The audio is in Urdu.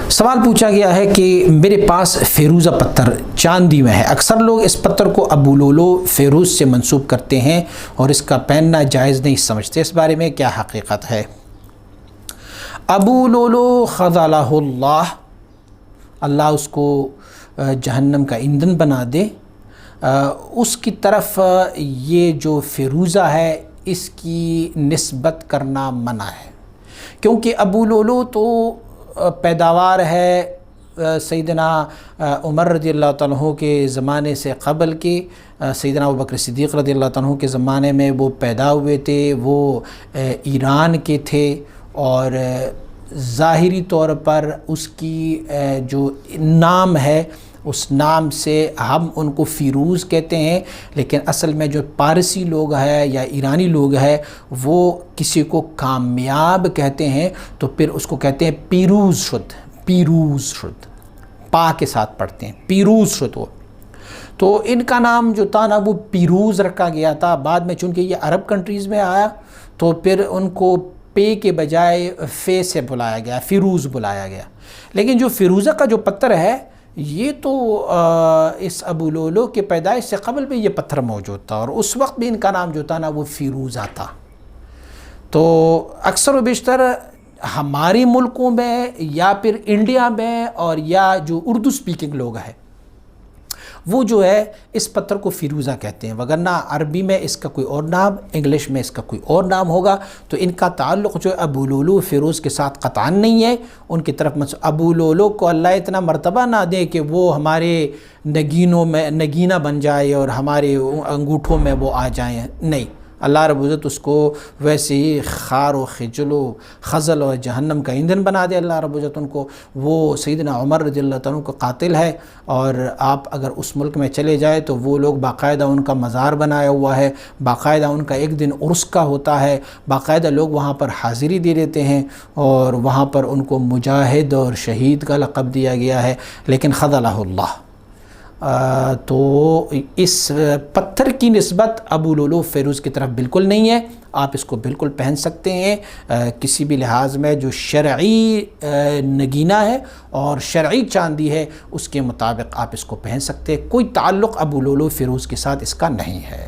سوال پوچھا گیا ہے کہ میرے پاس فیروزہ پتھر چاندی میں ہے، اکثر لوگ اس پتھر کو ابو لولو فیروز سے منسوب کرتے ہیں اور اس کا پہننا جائز نہیں سمجھتے، اس بارے میں کیا حقیقت ہے؟ ابو لولو خذلہ اللہ، اللہ اس کو جہنم کا ایندھن بنا دے، اس کی طرف یہ جو فیروزہ ہے اس کی نسبت کرنا منع ہے، کیونکہ ابو لولو تو پیداوار ہے سیدنا عمر رضی اللہ تعالیٰ عنہ کے زمانے سے قبل کے، سیدنا ابوبکر صدیق رضی اللہ تعالیٰ عنہ کے زمانے میں وہ پیدا ہوئے تھے، وہ ایران کے تھے، اور ظاہری طور پر اس کی جو نام ہے اس نام سے ہم ان کو فیروز کہتے ہیں، لیکن اصل میں جو پارسی لوگ ہیں یا ایرانی لوگ ہیں وہ کسی کو کامیاب کہتے ہیں تو پھر اس کو کہتے ہیں پیروز شد، پیروز شد، پا کے ساتھ پڑھتے ہیں پیروز شد وہ، تو ان کا نام جو تھا نا وہ پیروز رکھا گیا تھا۔ بعد میں چونکہ یہ عرب کنٹریز میں آیا تو پھر ان کو پے کے بجائے فے سے بلایا گیا، فیروز بلایا گیا۔ لیکن جو فیروزہ کا جو پتھر ہے یہ تو اس ابو لولو کے پیدائش سے قبل بھی یہ پتھر موجود تھا، اور اس وقت بھی ان کا نام جو تھا نا وہ فیروزہ تھا۔ تو اکثر و بیشتر ہماری ملکوں میں یا پھر انڈیا میں اور یا جو اردو سپیکنگ لوگ ہیں وہ جو ہے اس پتھر کو فیروزہ کہتے ہیں، وگرنہ عربی میں اس کا کوئی اور نام، انگلش میں اس کا کوئی اور نام ہوگا، تو ان کا تعلق جو ابو لولو فیروز کے ساتھ قطعاً نہیں ہے۔ ان کی طرف ابو لولو کو اللہ اتنا مرتبہ نہ دے کہ وہ ہمارے نگینوں میں نگینہ بن جائے اور ہمارے انگوٹھوں میں وہ آ جائیں، نہیں، اللہ رب العزت اس کو ویسے ہی خار و خجل و خزل اور جہنم کا ایندھن بنا دے اللہ رب العزت ان کو۔ وہ سیدنا عمر رضی اللہ تعالیٰ عنہ کا قاتل ہے، اور آپ اگر اس ملک میں چلے جائے تو وہ لوگ باقاعدہ ان کا مزار بنایا ہوا ہے، باقاعدہ ان کا ایک دن عرس کا ہوتا ہے، باقاعدہ لوگ وہاں پر حاضری دے دیتے ہیں، اور وہاں پر ان کو مجاہد اور شہید کا لقب دیا گیا ہے، لیکن خذلہ اللہ۔ تو اس پتھر کی نسبت ابو لولو فیروز کی طرف بالکل نہیں ہے، آپ اس کو بالکل پہن سکتے ہیں کسی بھی لحاظ میں، جو شرعی نگینہ ہے اور شرعی چاندی ہے اس کے مطابق آپ اس کو پہن سکتے ہیں، کوئی تعلق ابو لولو فیروز کے ساتھ اس کا نہیں ہے۔